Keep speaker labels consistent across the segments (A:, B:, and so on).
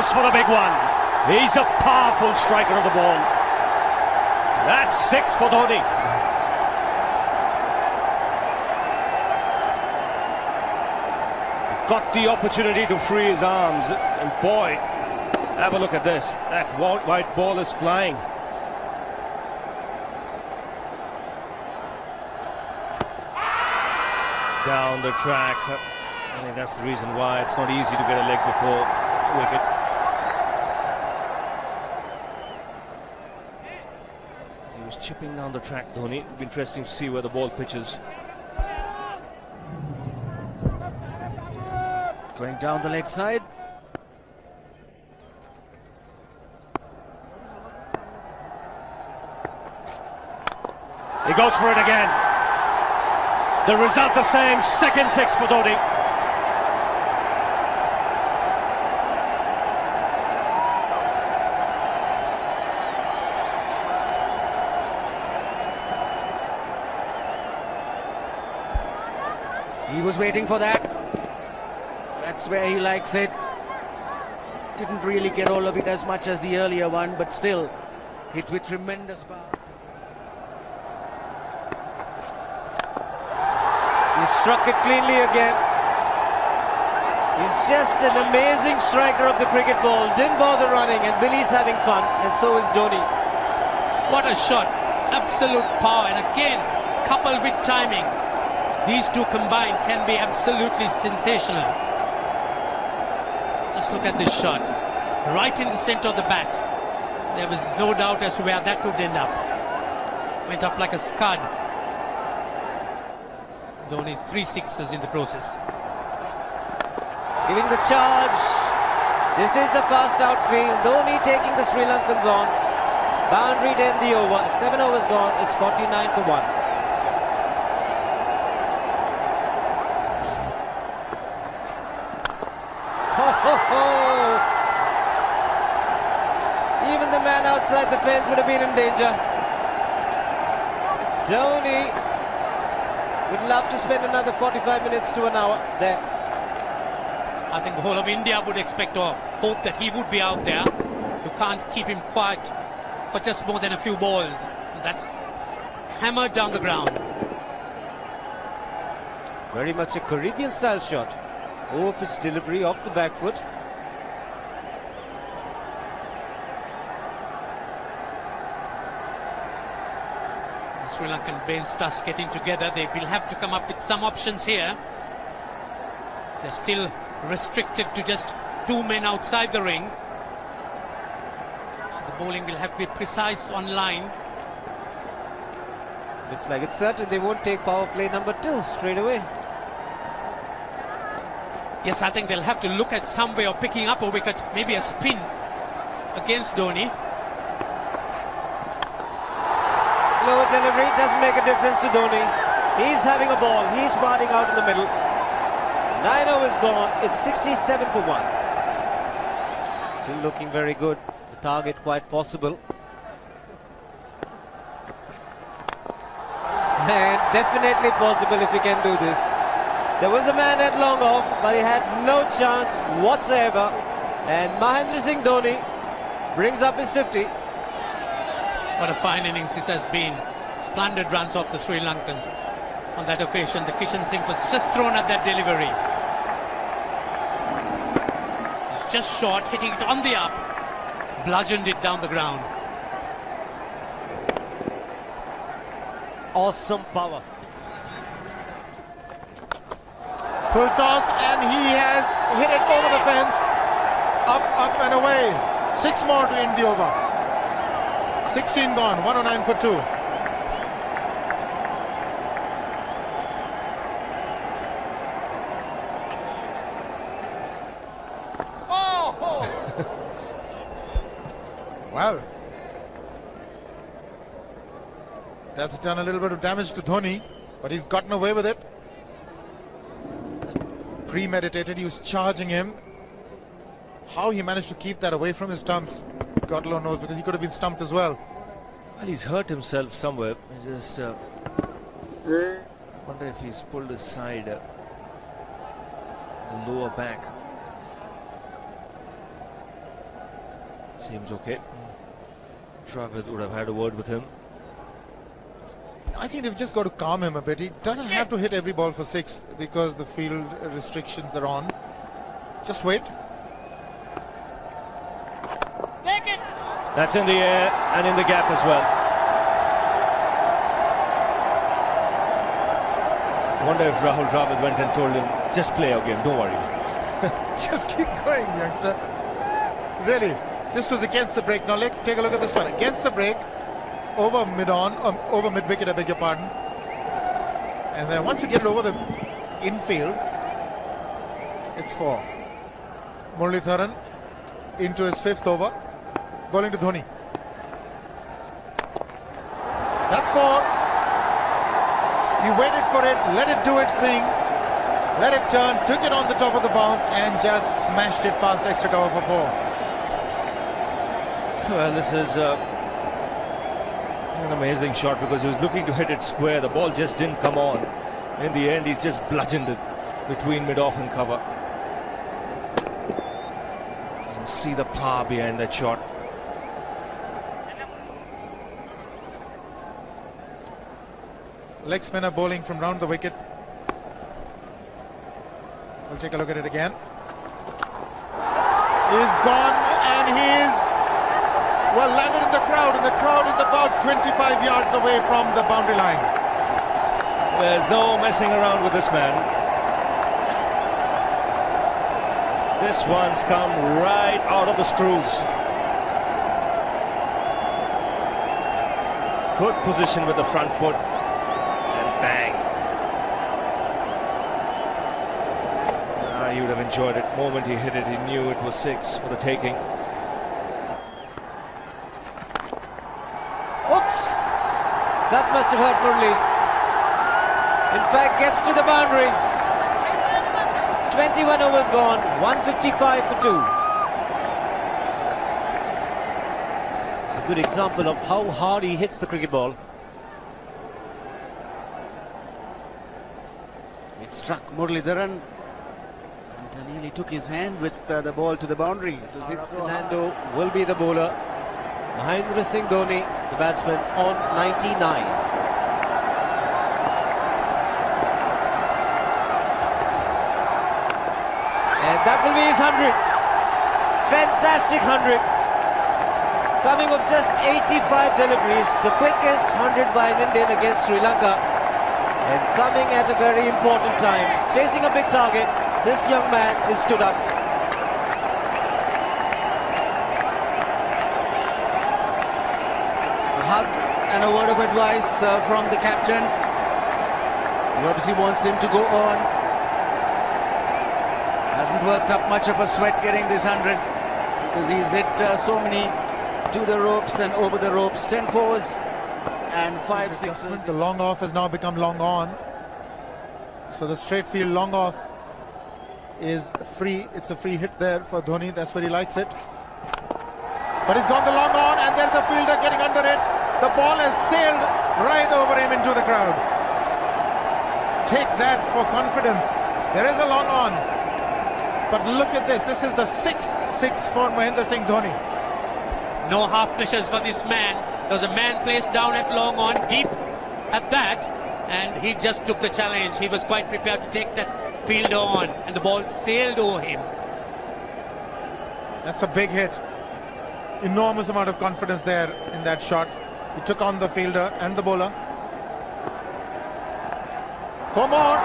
A: goes for the big one. He's a powerful striker of the ball. That's 6 for Dhoni. Got the opportunity to free his arms, and boy, have a look at this. That white ball is flying. Down the track. I think that's the reason why it's not easy to get a leg before wicket. He was chipping down the track, Dhoni. It'll be interesting to see where the ball pitches.
B: Going down the leg side.
A: He goes for it again. The result the same, second 6 for Dhoni.
B: He was waiting for that. That's where he likes it. Didn't really get all of it as much as the earlier one, but still hit with tremendous power.
C: He struck it cleanly again. He's just an amazing striker of the cricket ball. Didn't bother running, and Billy's having fun, and so is Dhoni.
D: What a shot. Absolute power, and again, coupled with timing. These two combined can be absolutely sensational. Just look at this shot. Right in the center of the bat. There was no doubt as to where that would end up. Went up like a scud. Dhoni 3 sixes in the process.
C: Giving the charge. This is a fast outfield. Dhoni taking the Sri Lankans on. Boundary to end the over. 7 overs gone. It's 49 for 1. Even the man outside the fence would have been in danger. Dhoni would love to spend another 45 minutes to an hour there.
D: I think the whole of India would expect or hope that he would be out there. You can't keep him quiet for just more than a few balls. That's hammered down the ground.
C: Very much a Caribbean style shot. Over-pitch delivery off the back foot.
D: The Sri Lankan bench starts getting together. They will have to come up with some options here. They're still restricted to just 2 men outside the ring. So the bowling will have to be precise on line.
C: Looks like it's certain they won't take power play number 2 straight away.
D: Yes, I think they'll have to look at some way of picking up a wicket, maybe a spin against Dhoni.
C: Slow delivery doesn't make a difference to Dhoni. He's having a ball. He's batting out in the middle. 9 overs gone. It's 67 for 1. Still looking very good. The target quite possible. And definitely possible if he can do this. There was a man at long off, but he had no chance whatsoever. And Mahendra Singh Dhoni brings up his 50.
D: What a fine innings this has been. Splendid runs off the Sri Lankans. On that occasion, the Kishan Singh was just thrown at that delivery. It's just short, hitting it on the up. Bludgeoned it down the ground.
C: Awesome power.
E: Full toss, and he has hit it over the fence. Up and away. 6 more to end the over. 16 gone, 109 for 2. Well, that's done a little bit of damage to Dhoni, but he's gotten away with it. Premeditated, he was charging him. How he managed to keep that away from his stumps, God alone knows, because he could have been stumped as well.
A: Well, he's hurt himself somewhere. I just wonder if he's pulled his side, the lower back.
C: Seems okay. Travis would have had a word with him.
E: I think they've just got to calm him a bit. He doesn't have to hit every ball for 6 because the field restrictions are on. Just wait.
C: That's in the air and in the gap as well. I wonder if Rahul Dravid went and told him, just play your game, don't worry.
E: Just keep going, youngster. Really, this was against the break. Now take a look at this one. Against the break, over mid-wicket, I beg your pardon. And then once you get it over the infield, it's 4. Muralitharan into his 5th over, bowling to Dhoni. That's 4. He waited for it, let it do its thing, let it turn, took it on the top of the bounce and just smashed it past extra cover for 4.
C: Well, this is an amazing shot because he was looking to hit it square. The ball just didn't come on. In the end, he's just bludgeoned it between mid-off and cover. You can see the power behind that shot.
E: Leg spinner bowling from round the wicket. We'll take a look at it again. He's gone and he's well landed in the crowd, and the crowd is about 25 yards away from the boundary line.
C: There's no messing around with this man. This one's come right out of the screws. Good position with the front foot. Bang. He would have enjoyed it. The moment he hit it, he knew it was 6 for the taking.
F: Oops! That must have hurt Murli. In fact, gets to the boundary. 21 overs gone, 155 for 2. It's a good example of how hard he hits the cricket ball.
B: It struck Muralitharan and nearly took his hand with the ball to the boundary. It was hit so hard.
F: Fernando will be the bowler. Mahendra Singh Dhoni, the batsman, on 99. And that will be his 100. Fantastic 100. Coming of just 85 deliveries, the quickest 100 by an Indian against Sri Lanka. And coming at a very important time, chasing a big target, this young man is stood up.
B: A hug and a word of advice from the captain, who obviously wants him to go on. Hasn't worked up much of a sweat getting this 100 because he's hit so many to the ropes and over the ropes. 10 fours and 5 sixes.
E: The long off has now become long on. So the straight field long off is free. It's a free hit there for Dhoni. That's where he likes it. But he's gone the long on and there's a fielder getting under it. The ball has sailed right over him into the crowd. Take that for confidence. There is a long on. But look at this. This is the 6th 6 for Mahendra Singh Dhoni.
D: No half measures for this man. There was a man placed down at long on, deep at that, and he just took the challenge. He was quite prepared to take that fielder on, and the ball sailed over him.
E: That's a big hit. Enormous amount of confidence there in that shot. He took on the fielder and the bowler. 4 more.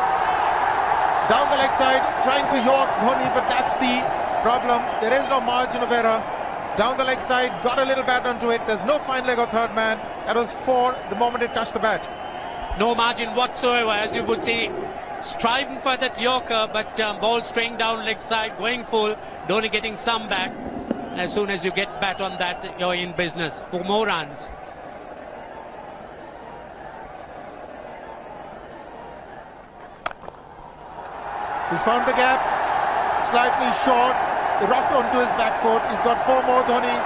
E: Down the leg side, trying to york Dhoni, but that's the problem. There is no margin of error. Down the leg side, got a little bat onto it. There's no fine leg of third man. That was 4 the moment it touched the bat.
D: No margin whatsoever, as you would see. Striving for that yorker, but ball straying down leg side, going full. Dhoni getting some back. As soon as you get bat on that, you're in business. 4 more runs.
E: He's found the gap, slightly short, rocked onto his back foot. He's got 4 more, Dhoni.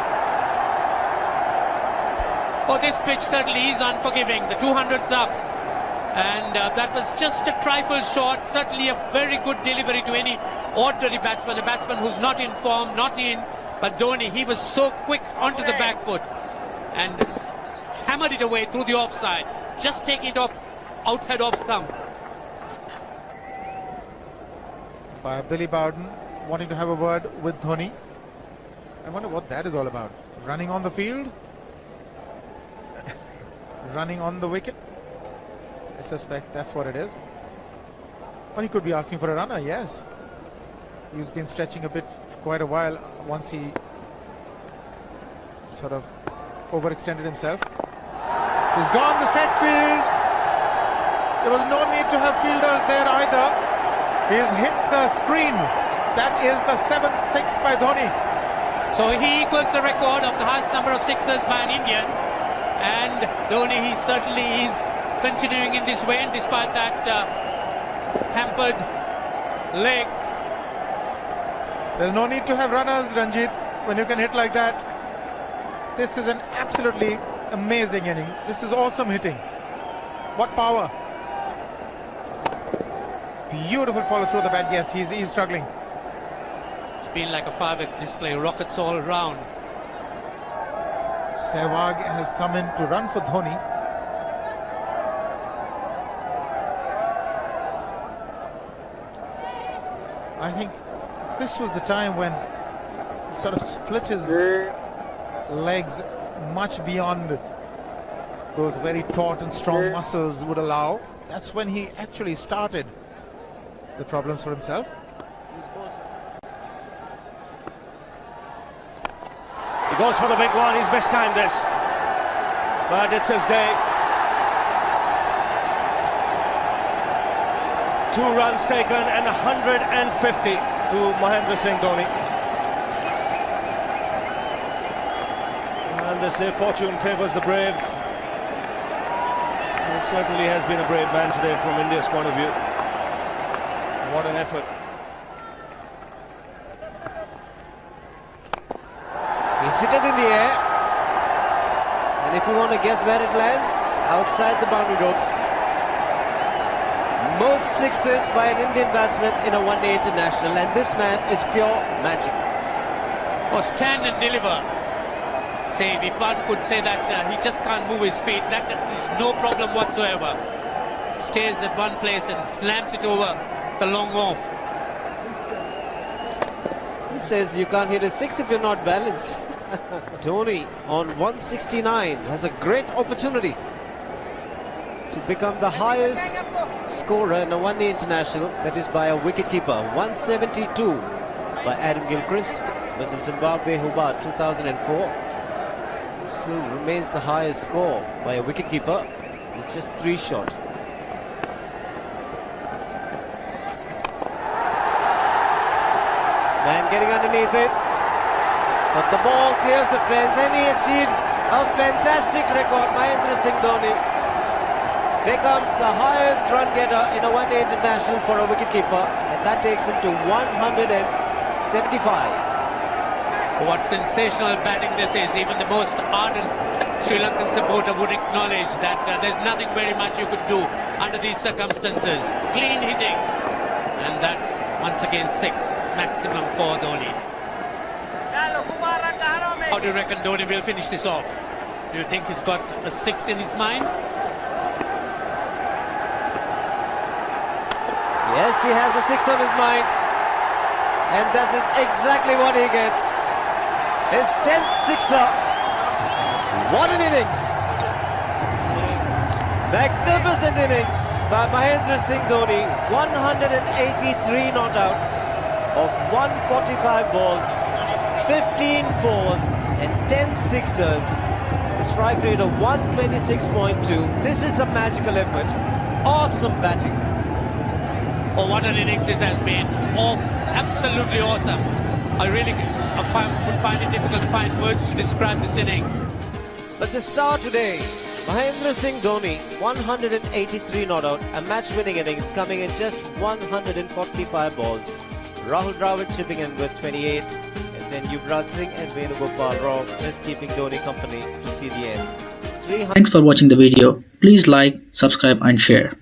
D: Oh, this pitch certainly is unforgiving. The 200's up. And that was just a trifle short. Certainly a very good delivery to any ordinary batsman. A batsman who's not in form, not in But Dhoni, he was so quick onto the back foot and hammered it away through the offside. Just take it off outside off stump.
E: By Billy Bowden wanting to have a word with Dhoni. I wonder what that is all about. Running on the field? Running on the wicket? I suspect that's what it is. Or he could be asking for a runner, yes. He's been stretching a bit for quite a while once he sort of overextended himself. He's gone the straight field. There was no need to have fielders there either. He's hit the screen. That is the 7th six by Dhoni.
D: So he equals the record of the highest number of sixes by an Indian. And Dhoni, he certainly is continuing in this way, and despite that hampered leg.
E: There's no need to have runners, Ranjit, when you can hit like that. This is an absolutely amazing inning. This is awesome hitting. What power. Beautiful follow through the bat. Yes, he's struggling.
D: It's been like a 5x display, rockets all around.
E: Sehwag has come in to run for Dhoni. I think this was the time when he sort of split his legs much beyond those very taut and strong muscles would allow. That's when he actually started the problems for himself.
A: He goes for the big one. He's mistimed this, but it's his day. 2 runs taken and 150 to Mahendra Singh Dhoni. And they say fortune favours the brave. He certainly has been a brave man today from India's point of view. What an effort.
F: He's hit it in the air. And if you want to guess where it lands, outside the boundary ropes. Most sixes by an Indian batsman in a one-day international, and this man is pure magic.
D: Or stand and deliver. Say, if one could say that he just can't move his feet, that is no problem whatsoever. Stays at one place and slams it over the long off.
F: He says you can't hit a six if you're not balanced. Dhoni on 169 has a great opportunity to become the highest scorer in a one-day international, that is by a wicketkeeper. 172 by Adam Gilchrist versus Zimbabwe Hobart 2004. Still remains the highest score by a wicketkeeper. It's just 3 short. Man getting underneath it, but the ball clears the fence and he achieves a fantastic record. Mahendra Singh Dhoni becomes the highest run getter in a one-day international for a wicketkeeper, and that takes him to 175.
D: What sensational batting this is. Even the most ardent Sri Lankan supporter would acknowledge that there's nothing very much you could do under these circumstances. Clean hitting, and that's once again 6 maximum for Dhoni. How do you reckon Dhoni will finish this off? Do you think he's got a 6 in his mind?
F: Yes, he has the 6 on his mind, and that is exactly what he gets. His 10th sixer. What an innings! Magnificent innings by Mahendra Singh Dhoni. 183 not out of 145 balls, 15 fours and 10 sixers. The strike rate of 126.2. This is a magical effort. Awesome batting.
D: Oh, what an innings this has been. Oh, absolutely awesome. I really would find it difficult to find words to describe this innings.
F: But the star today, Mahendra Singh Dhoni, 183 not out, a match-winning innings coming in just 145 balls. Rahul Dravid chipping in with 28, and then Yuvraj Singh and Venugopal Rao just keeping Dhoni company to see the end.
G: Thanks for watching the video. Please like, subscribe and share.